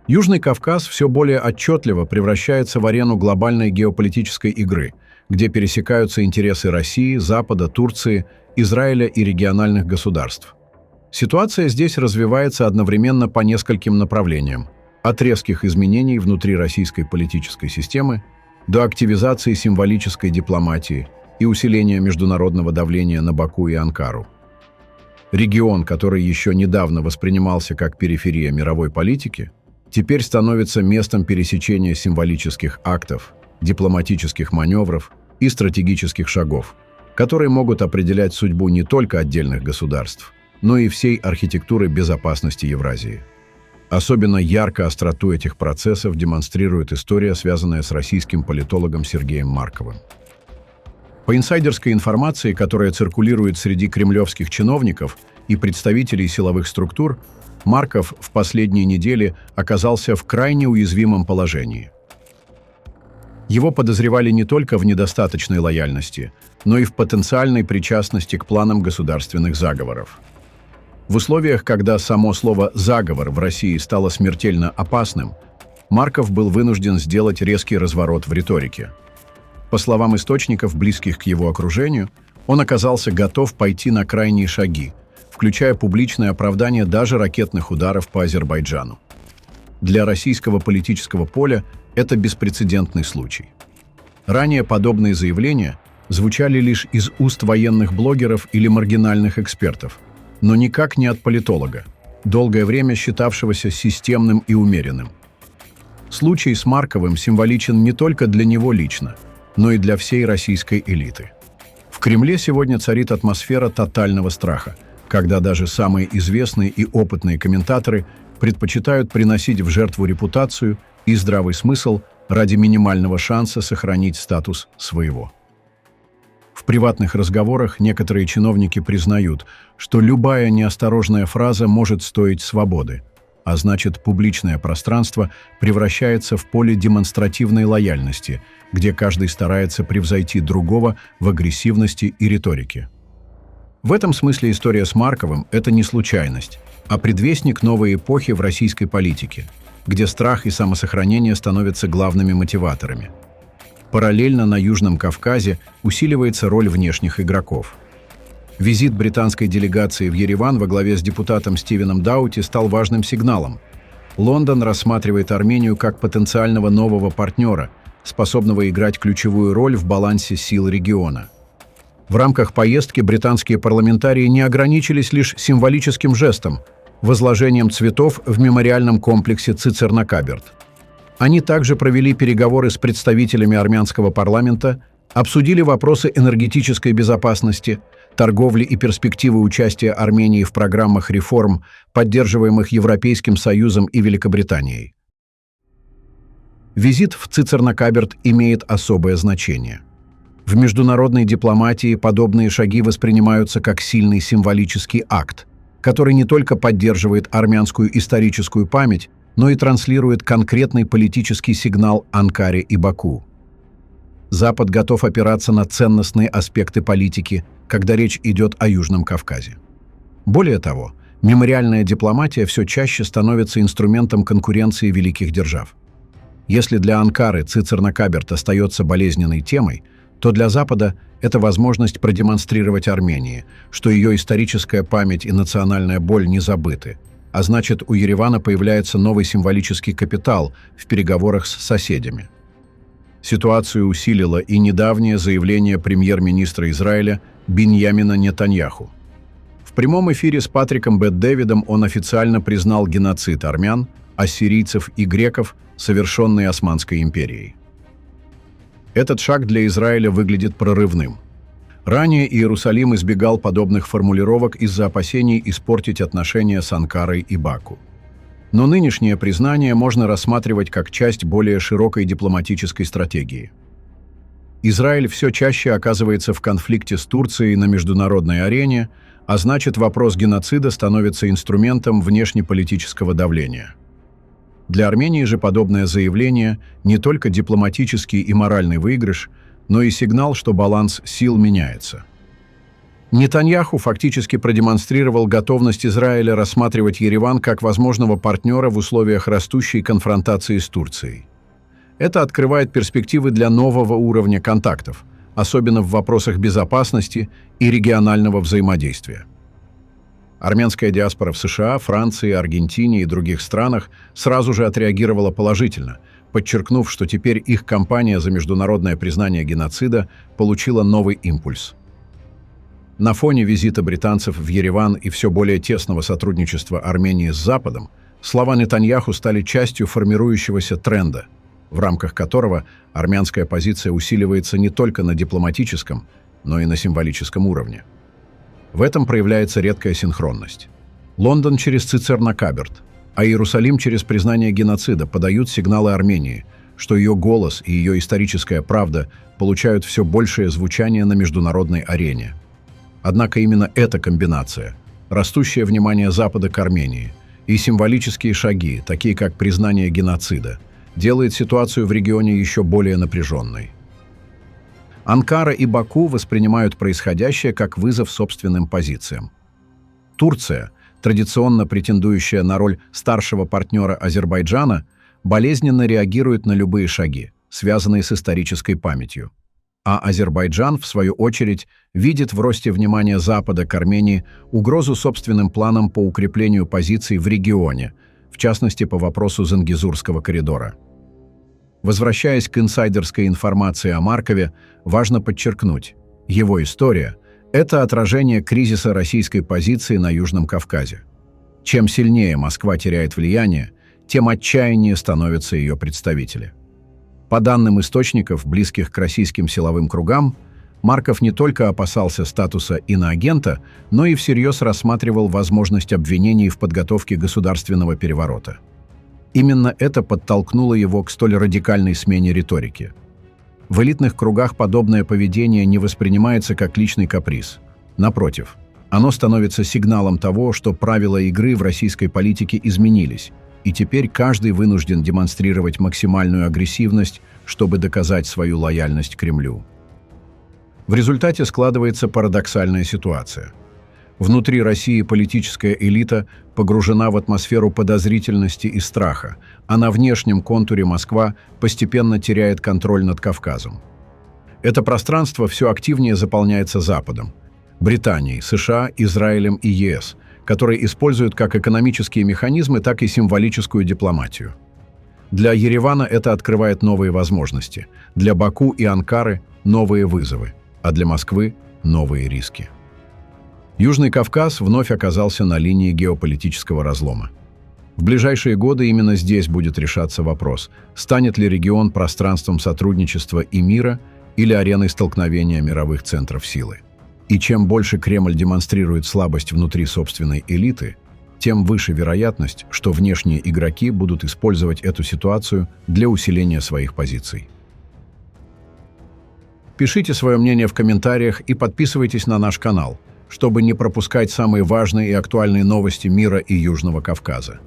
Южный Кавказ все более отчетливо превращается в арену глобальной геополитической игры, где пересекаются интересы России, Запада, Турции, Израиля и региональных государств. Ситуация здесь развивается одновременно по нескольким направлениям, от резких изменений внутри российской политической системы до активизации символической дипломатии и усиления международного давления на Баку и Анкару. Регион, который еще недавно воспринимался как периферия мировой политики, теперь становится местом пересечения символических актов, дипломатических маневров и стратегических шагов, которые могут определять судьбу не только отдельных государств, но и всей архитектуры безопасности Евразии. Особенно ярко остроту этих процессов демонстрирует история, связанная с российским политологом Сергеем Марковым. По инсайдерской информации, которая циркулирует среди кремлевских чиновников и представителей силовых структур, Марков в последние недели оказался в крайне уязвимом положении. Его подозревали не только в недостаточной лояльности, но и в потенциальной причастности к планам государственных заговоров. В условиях, когда само слово «заговор» в России стало смертельно опасным, Марков был вынужден сделать резкий разворот в риторике. По словам источников, близких к его окружению, он оказался готов пойти на крайние шаги, включая публичное оправдание даже ракетных ударов по Азербайджану. Для российского политического поля это беспрецедентный случай. Ранее подобные заявления звучали лишь из уст военных блогеров или маргинальных экспертов, но никак не от политолога, долгое время считавшегося системным и умеренным. Случай с Марковым символичен не только для него лично, но и для всей российской элиты. В Кремле сегодня царит атмосфера тотального страха, когда даже самые известные и опытные комментаторы предпочитают приносить в жертву репутацию и здравый смысл ради минимального шанса сохранить статус своего. В приватных разговорах некоторые чиновники признают, что любая неосторожная фраза может стоить свободы, а значит, публичное пространство превращается в поле демонстративной лояльности, где каждый старается превзойти другого в агрессивности и риторике. В этом смысле история с Марковым – это не случайность, а предвестник новой эпохи в российской политике, где страх и самосохранение становятся главными мотиваторами. Параллельно на Южном Кавказе усиливается роль внешних игроков. Визит британской делегации в Ереван во главе с депутатом Стивеном Даути стал важным сигналом. Лондон рассматривает Армению как потенциального нового партнера, способного играть ключевую роль в балансе сил региона. В рамках поездки британские парламентарии не ограничились лишь символическим жестом – возложением цветов в мемориальном комплексе Цицерна-Каберт. Они также провели переговоры с представителями армянского парламента, обсудили вопросы энергетической безопасности, торговли и перспективы участия Армении в программах реформ, поддерживаемых Европейским Союзом и Великобританией. Визит в Цицерна-Каберт имеет особое значение. В международной дипломатии подобные шаги воспринимаются как сильный символический акт, который не только поддерживает армянскую историческую память, но и транслирует конкретный политический сигнал Анкаре и Баку. Запад готов опираться на ценностные аспекты политики, когда речь идет о Южном Кавказе. Более того, мемориальная дипломатия все чаще становится инструментом конкуренции великих держав. Если для Анкары Цицерна-Каберт остается болезненной темой, то для Запада это возможность продемонстрировать Армении, что ее историческая память и национальная боль не забыты, а значит, у Еревана появляется новый символический капитал в переговорах с соседями. Ситуацию усилило и недавнее заявление премьер-министра Израиля Биньямина Нетаньяху. В прямом эфире с Патриком Бет-Дэвидом он официально признал геноцид армян, ассирийцев и греков, совершенный Османской империей. Этот шаг для Израиля выглядит прорывным. Ранее Иерусалим избегал подобных формулировок из-за опасений испортить отношения с Анкарой и Баку. Но нынешнее признание можно рассматривать как часть более широкой дипломатической стратегии. Израиль все чаще оказывается в конфликте с Турцией на международной арене, а значит, вопрос геноцида становится инструментом внешнеполитического давления. Для Армении же подобное заявление не только дипломатический и моральный выигрыш, но и сигнал, что баланс сил меняется. Нетаньяху фактически продемонстрировал готовность Израиля рассматривать Ереван как возможного партнера в условиях растущей конфронтации с Турцией. Это открывает перспективы для нового уровня контактов, особенно в вопросах безопасности и регионального взаимодействия. Армянская диаспора в США, Франции, Аргентине и других странах сразу же отреагировала положительно, подчеркнув, что теперь их кампания за международное признание геноцида получила новый импульс. На фоне визита британцев в Ереван и все более тесного сотрудничества Армении с Западом, слова Нетаньяху стали частью формирующегося тренда, в рамках которого армянская позиция усиливается не только на дипломатическом, но и на символическом уровне. В этом проявляется редкая синхронность. Лондон через Цицерна-Каберт, а Иерусалим через признание геноцида подают сигналы Армении, что ее голос и ее историческая правда получают все большее звучание на международной арене. Однако именно эта комбинация, растущее внимание Запада к Армении и символические шаги, такие как признание геноцида, делает ситуацию в регионе еще более напряженной. Анкара и Баку воспринимают происходящее как вызов собственным позициям. Турция, традиционно претендующая на роль старшего партнера Азербайджана, болезненно реагирует на любые шаги, связанные с исторической памятью. А Азербайджан, в свою очередь, видит в росте внимания Запада к Армении угрозу собственным планам по укреплению позиций в регионе, в частности по вопросу Зангезурского коридора. Возвращаясь к инсайдерской информации о Маркове, важно подчеркнуть, его история – это отражение кризиса российской позиции на Южном Кавказе. Чем сильнее Москва теряет влияние, тем отчаяннее становятся ее представители. По данным источников, близких к российским силовым кругам, Марков не только опасался статуса иноагента, но и всерьез рассматривал возможность обвинений в подготовке государственного переворота. Именно это подтолкнуло его к столь радикальной смене риторики. В элитных кругах подобное поведение не воспринимается как личный каприз. Напротив, оно становится сигналом того, что правила игры в российской политике изменились, и теперь каждый вынужден демонстрировать максимальную агрессивность, чтобы доказать свою лояльность Кремлю. В результате складывается парадоксальная ситуация. Внутри России политическая элита погружена в атмосферу подозрительности и страха, а на внешнем контуре Москва постепенно теряет контроль над Кавказом. Это пространство все активнее заполняется Западом – Британией, США, Израилем и ЕС, которые используют как экономические механизмы, так и символическую дипломатию. Для Еревана это открывает новые возможности, для Баку и Анкары – новые вызовы, а для Москвы – новые риски. Южный Кавказ вновь оказался на линии геополитического разлома. В ближайшие годы именно здесь будет решаться вопрос, станет ли регион пространством сотрудничества и мира или ареной столкновения мировых центров силы. И чем больше Кремль демонстрирует слабость внутри собственной элиты, тем выше вероятность, что внешние игроки будут использовать эту ситуацию для усиления своих позиций. Пишите свое мнение в комментариях и подписывайтесь на наш канал, чтобы не пропускать самые важные и актуальные новости мира и Южного Кавказа.